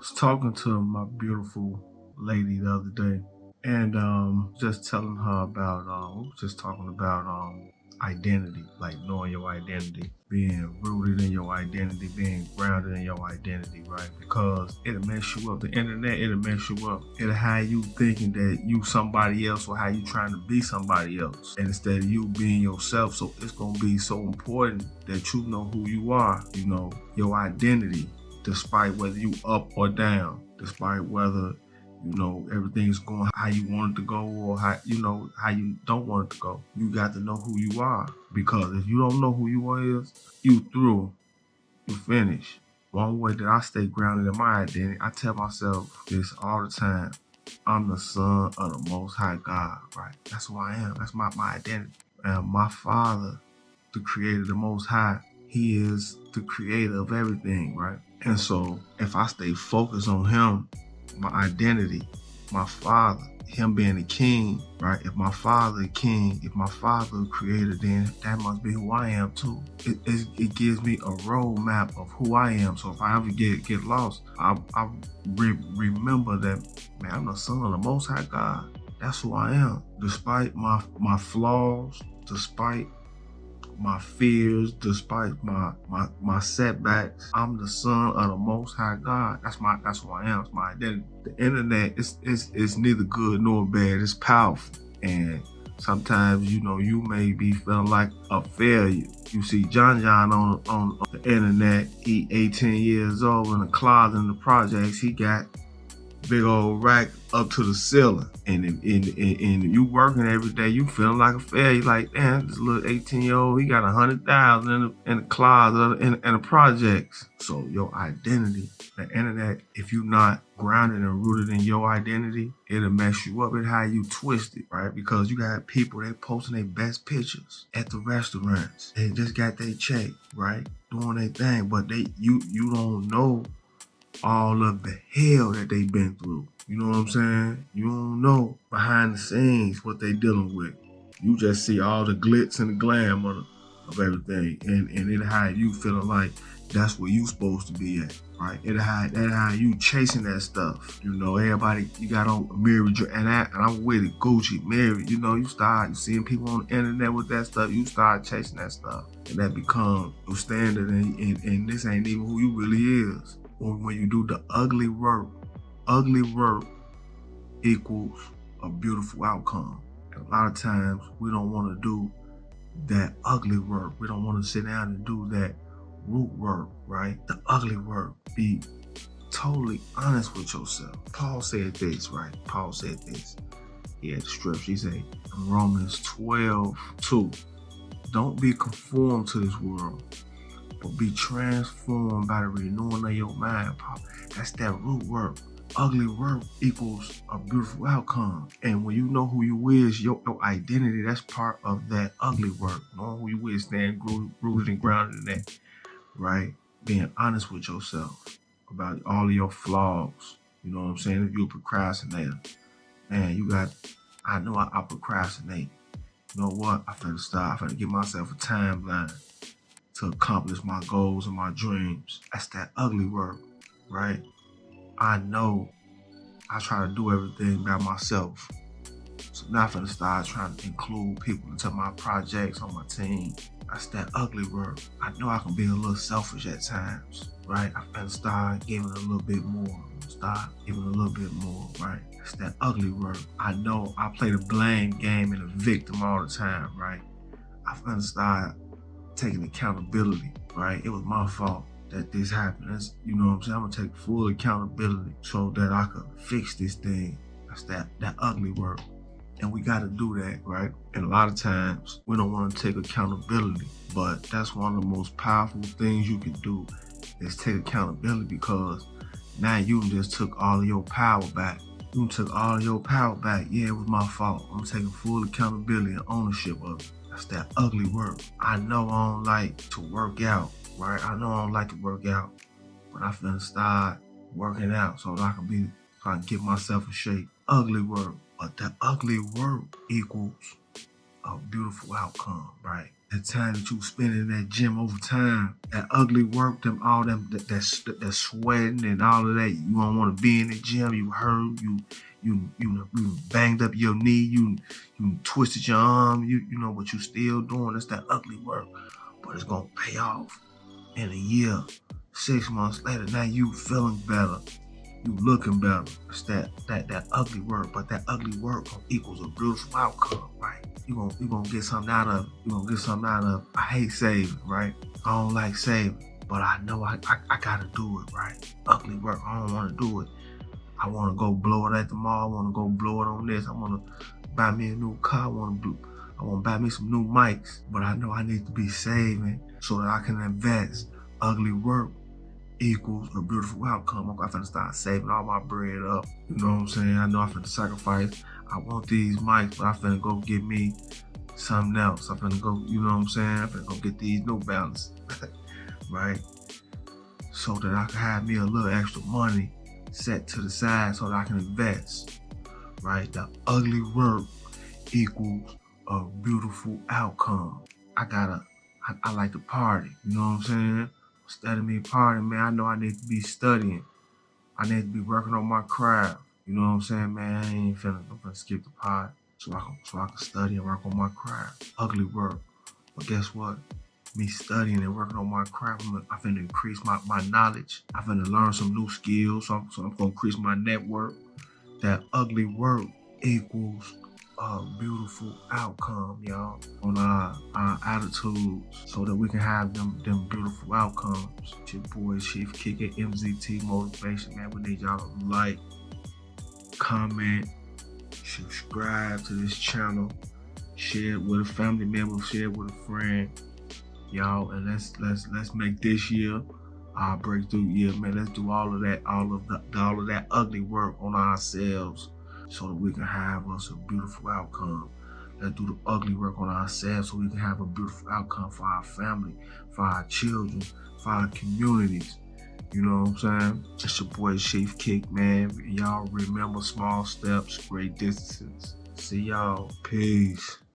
was talking to my beautiful lady the other day, and just telling her about we were just talking about identity, like knowing your identity, being rooted in your identity, being grounded in your identity, right? Because it'll mess you up. The internet, it'll mess you up. It'll have you thinking that you somebody else, or how you trying to be somebody else, and instead of you being yourself. So it's gonna be so important that you know who you are, your identity, despite whether you up or down, despite whether everything's going how you want it to go, or how you don't want it to go. You got to know who you are, because if you don't know who you are, you through, you finish. One way that I stay grounded in my identity, I tell myself this all the time: I'm the son of the Most High God, right? That's who I am. That's my identity. And my Father, the Creator, the Most High, He is the creator of everything, right? And so if I stay focused on Him, my identity, my Father, Him being the King, right? If my Father a King, if my Father a creator, then that must be who I am too. It gives me a roadmap of who I am. So if I ever get lost, I remember that, man, I'm the son of the Most High God. That's who I am. Despite my flaws, despite my fears, despite my setbacks, I'm the son of the Most High God. That's who I am. It's my identity. The internet is neither good nor bad. It's powerful, and sometimes you may be feeling like a failure. You see John on the internet. He 18 years old in a closet in the projects. He got big old rack up to the ceiling, and you working every day, you feeling like a failure. You like, damn, this little 18-year-old, he got 100,000 in the closet in the projects. So your identity, the internet, if you're not grounded and rooted in your identity, it'll mess you up. It'll have you twisted, right? Because you got people, they posting their best pictures at the restaurants. They just got their check, right? Doing their thing, but you don't know all of the hell that they've been through. You know what I'm saying? You don't know behind the scenes what they dealing with. You just see all the glitz and the glam of everything, and it how you feeling like that's where you supposed to be at, right? It how you chasing that stuff. Everybody, you got on Mary, and I'm with it, Gucci, Mary. You start seeing people on the internet with that stuff. You start chasing that stuff, and that becomes your standard, and this ain't even who you really is. Or when you do the ugly work equals a beautiful outcome. And a lot of times we don't want to do that ugly work. We don't want to sit down and do that root work, right? The ugly work. Be totally honest with yourself. Paul said this, right? Paul said this. He had the scripture. He said in Romans 12:2, don't be conformed to this world, but be transformed by the renewing of your mind. That's that root work. Ugly work equals a beautiful outcome. And when you know who you is, your identity, that's part of that ugly work. Knowing who you is, staying rooted and grounded in that, right? Being honest with yourself about all of your flaws. You know what I'm saying? If you're a procrastinator, man, I know I procrastinate. You know what? I finna stop. I finna give myself a timeline to accomplish my goals and my dreams. That's that ugly work, right? I know I try to do everything by myself. So now I'm finna start trying to include people into my projects on my team. That's that ugly work. I know I can be a little selfish at times, right? I'm finna start giving a little bit more. Right? That's that ugly work. I know I play the blame game and the victim all the time, right? I'm finna start taking accountability, right? It was my fault that this happened. You know what I'm saying? I'm gonna take full accountability so that I could fix this thing. That's that ugly work. And we gotta do that, right? And a lot of times we don't want to take accountability, but that's one of the most powerful things you can do is take accountability, because now you just took all of your power back. Yeah, it was my fault. I'm taking full accountability and ownership of it. That's that ugly work. I know I don't like to work out, right? I know I don't like to work out, but I finna start working out so that I can get myself in shape. Ugly work. But that ugly work equals a beautiful outcome, right? That time that you spend in that gym over time, that ugly work, that sweating and all of that. You don't want to be in the gym. You hurt. You banged up your knee. You twisted your arm. You know what you still doing. It's that ugly work, but it's gonna pay off in a year, 6 months later. Now you feeling better. You looking better. It's that ugly work, but that ugly work equals a beautiful outcome, right? You gonna get something out of. You gonna get something out of. I hate saving, right? I don't like saving, but I know I gotta do it, right? Ugly work. I don't want to do it. I want to go blow it at the mall. I want to go blow it on this. I want to buy me a new car. I want to buy me some new mics, but I know I need to be saving so that I can invest. Ugly work equals a beautiful outcome. I'm finna start saving all my bread up. You know what I'm saying? I know I'm finna sacrifice. I want these mics, but I'm finna go get me something else. I'm finna go, you know what I'm saying? I'm finna go get these New Balance, right? So that I can have me a little extra money set to the side so that I can invest, right? The ugly work equals a beautiful outcome. I like to party, you know what I'm saying? Instead of me partying, man, I know I need to be studying. I need to be working on my craft. You know what I'm saying, man? I'm finna skip the pot so I can study and work on my craft. Ugly work. But guess what? Me studying and working on my craft, I'm finna increase my knowledge. I'm finna learn some new skills, so I'm gonna increase my network. That ugly work equals a beautiful outcome, y'all, on our attitudes so that we can have them beautiful outcomes. It's your boy Chief Kick at MZT Motivation, man. We need y'all to like, comment, subscribe to this channel, share it with a family member, share it with a friend, y'all, and let's make this year our breakthrough year, man. Let's do all of that ugly work on ourselves so that we can have us a beautiful outcome. Let's do the ugly work on ourselves so we can have a beautiful outcome for our family, for our children, for our communities. You know what I'm saying? It's your boy Chief Kick, man. Y'all remember small steps, great distances. See y'all. Peace.